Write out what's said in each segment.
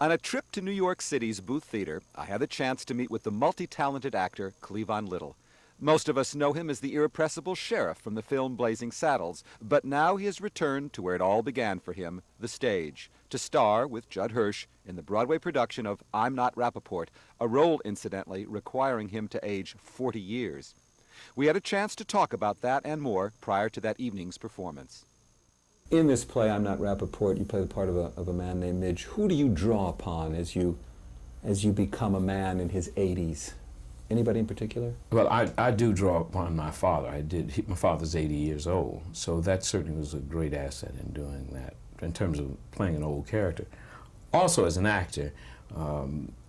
On a trip to New York City's Booth Theater, I had the chance to meet with the multi-talented actor Cleavon Little. Most of us know him as the irrepressible sheriff from the film Blazing Saddles, but now he has returned to where it all began for him, the stage, to star with Judd Hirsch in the Broadway production of I'm Not Rappaport, a role, incidentally, requiring him to age 40 years. We had a chance to talk about that and more prior to that evening's performance. In this play, I'm Not Rappaport, you play the part of a man named Midge. Who do you draw upon as you become a man in his 80s? Anybody in particular? Well, I do draw upon my father. My father's 80 years old, so that certainly was a great asset in doing that, in terms of playing an old character. Also, as an actor,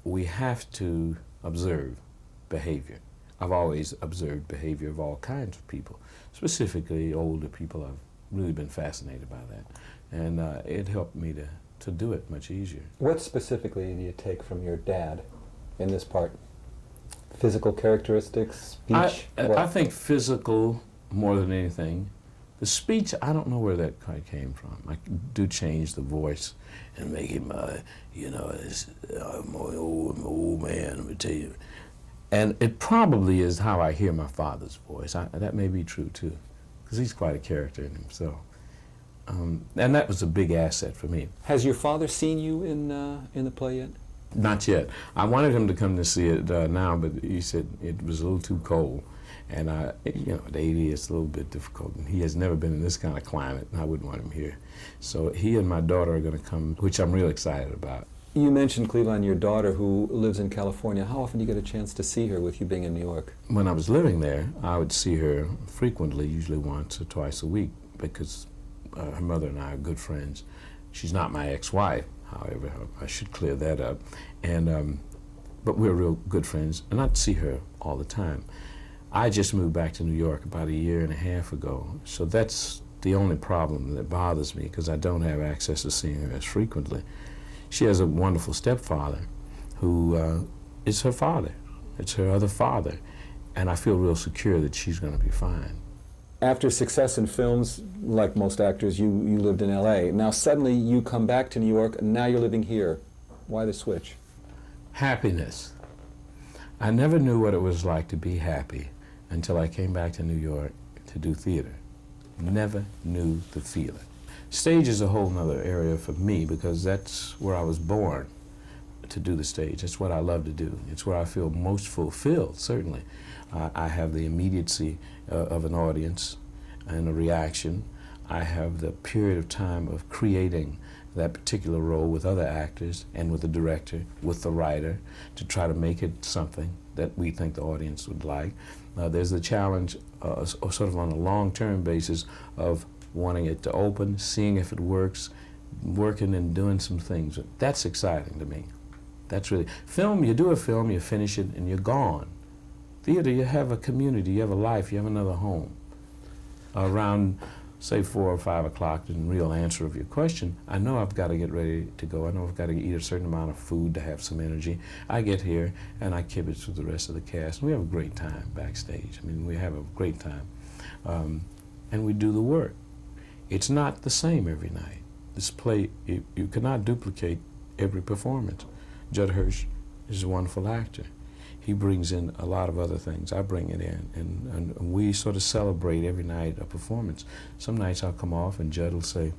we have to observe behavior. I've always observed behavior of all kinds of people, specifically older people. I've really been fascinated by that, and it helped me to do it much easier. What specifically do you take from your dad in this part? Physical characteristics, speech? I think physical more than anything. The speech, I don't know where that quite came from. I do change the voice and make him, I'm an old man, let me tell you. And it probably is how I hear my father's voice. That may be true too, because he's quite a character in himself. And that was a big asset for me. Has your father seen you in the play yet? Not yet. I wanted him to come to see it now, but he said it was a little too cold. And at 80, it's a little bit difficult. And he has never been in this kind of climate, and I wouldn't want him here. So he and my daughter are going to come, which I'm real excited about. You mentioned, Cleavon, your daughter who lives in California. How often do you get a chance to see her with you being in New York? When I was living there, I would see her frequently, usually once or twice a week, because her mother and I are good friends. She's not my ex-wife, however. I should clear that up. And but we're real good friends, and I'd see her all the time. I just moved back to New York about a year and a half ago, so that's the only problem that bothers me, because I don't have access to seeing her as frequently. She has a wonderful stepfather who is her father. It's her other father, and I feel real secure that she's going to be fine. After success in films, like most actors, you lived in L.A. Now suddenly you come back to New York, and now you're living here. Why the switch? Happiness. I never knew what it was like to be happy until I came back to New York to do theater. Never knew the feeling. Stage is a whole nother area for me, because that's where I was born, to do the stage. It's what I love to do. It's where I feel most fulfilled, certainly. I have the immediacy of an audience and a reaction. I have the period of time of creating that particular role with other actors and with the director, with the writer, to try to make it something that we think the audience would like. There's the challenge, sort of on a long-term basis, of wanting it to open, seeing if it works, working and doing some things. That's exciting to me. That's really, film, you do a film, you finish it, and you're gone. Theater, you have a community, you have a life, you have another home. Around, say, 4 or 5 o'clock, in real answer of your question, I know I've got to get ready to go. I know I've got to eat a certain amount of food to have some energy. I get here, and I kibitz with the rest of the cast. And we have a great time backstage. I mean, we have a great time. And we do the work. It's not the same every night. This play, you cannot duplicate every performance. Judd Hirsch is a wonderful actor. He brings in a lot of other things. I bring it in, and we sort of celebrate every night a performance. Some nights I'll come off and Judd will say,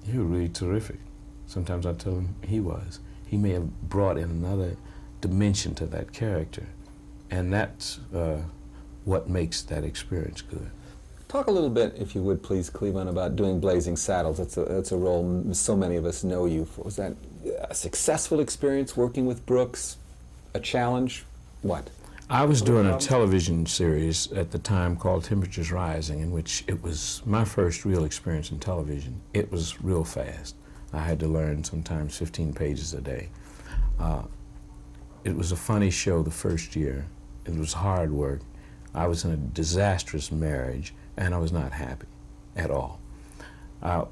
"You were really terrific." Sometimes I tell him he was. He may have brought in another dimension to that character, and that's what makes that experience good. Talk a little bit, if you would please, Cleavon, about doing Blazing Saddles. It's a role so many of us know you for. Was that a successful experience working with Brooks? A challenge? What? I was doing a television series at the time called Temperatures Rising, in which it was my first real experience in television. It was real fast. I had to learn sometimes 15 pages a day. It was a funny show the first year. It was hard work. I was in a disastrous marriage, and I was not happy at all.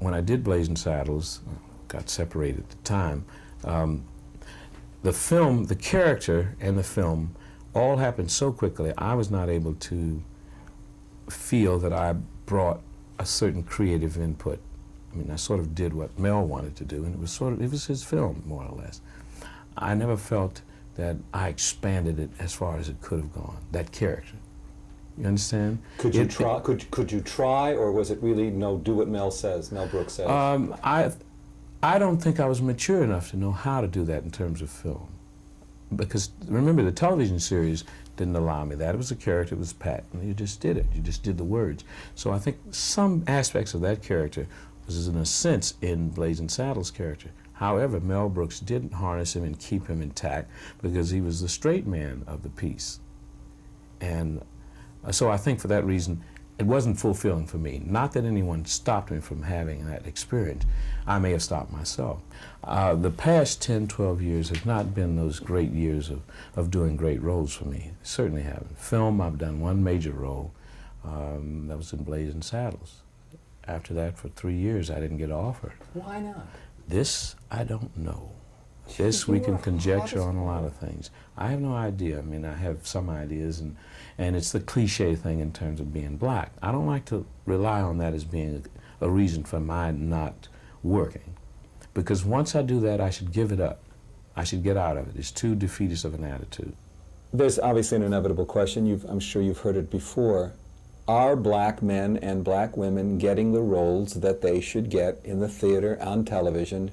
When I did Blazing Saddles, got separated at the time, the film, the character and the film all happened so quickly, I was not able to feel that I brought a certain creative input I mean, I sort of did what Mel wanted to do, and it was his film, more or less. I never felt that I expanded it as far as it could have gone, that character. You understand? Could you try? Could you try, or was it really no? Do what Mel says. Mel Brooks says. I don't think I was mature enough to know how to do that in terms of film, because remember the television series didn't allow me that. It was a character. It was Pat, and you just did it. You just did the words. So I think some aspects of that character was, in a sense, in Blazing Saddles' character. However, Mel Brooks didn't harness him and keep him intact because he was the straight man of the piece, and so I think for that reason, it wasn't fulfilling for me. Not that anyone stopped me from having that experience. I may have stopped myself. The past 10, 12 years have not been those great years of doing great roles for me. Certainly haven't. Film, I've done one major role. That was in Blazing Saddles. After that, for 3 years, I didn't get offered. Why not? This, I don't know. This, we can conjecture on a lot of things. I have no idea. I mean, I have some ideas, and it's the cliche thing in terms of being black. I don't like to rely on that as being a reason for my not working. Because once I do that, I should give it up. I should get out of it. It's too defeatist of an attitude. There's obviously an inevitable question. I'm sure you've heard it before. Are black men and black women getting the roles that they should get in the theater, on television?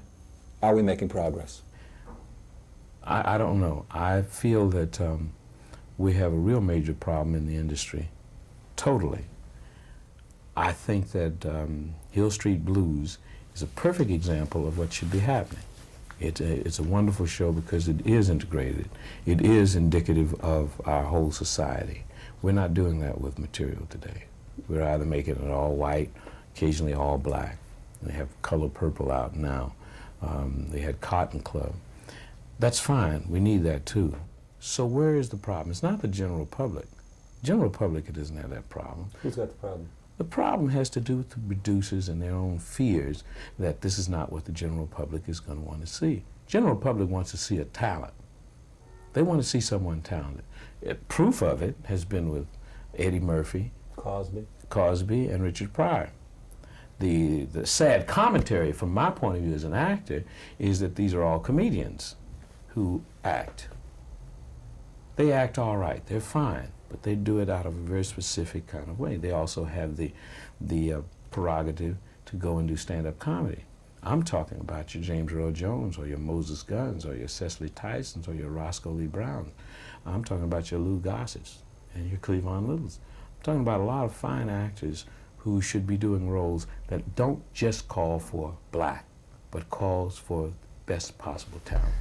Are we making progress? I don't know. I feel that we have a real major problem in the industry, totally. I think that Hill Street Blues is a perfect example of what should be happening. It's a wonderful show because it is integrated. It is indicative of our whole society. We're not doing that with material today. We're either making it all white, occasionally all black. They have Color Purple out now. They had Cotton Club. That's fine. We need that too. So where is the problem? It's not the general public. General public, it doesn't have that problem. Who's got the problem? The problem has to do with the producers and their own fears that this is not what the general public is going to want to see. General public wants to see a talent. They want to see someone talented. Proof of it has been with Eddie Murphy, Cosby, and Richard Pryor. The sad commentary from my point of view as an actor is that these are all comedians who act. They act all right, they're fine, but they do it out of a very specific kind of way. They also have the prerogative to go and do stand-up comedy. I'm talking about your James Earl Jones or your Moses Guns or your Cecily Tysons or your Roscoe Lee Browns. I'm talking about your Lou Gossetts and your Cleavon Littles. I'm talking about a lot of fine actors who should be doing roles that don't just call for black, but calls for best possible talent.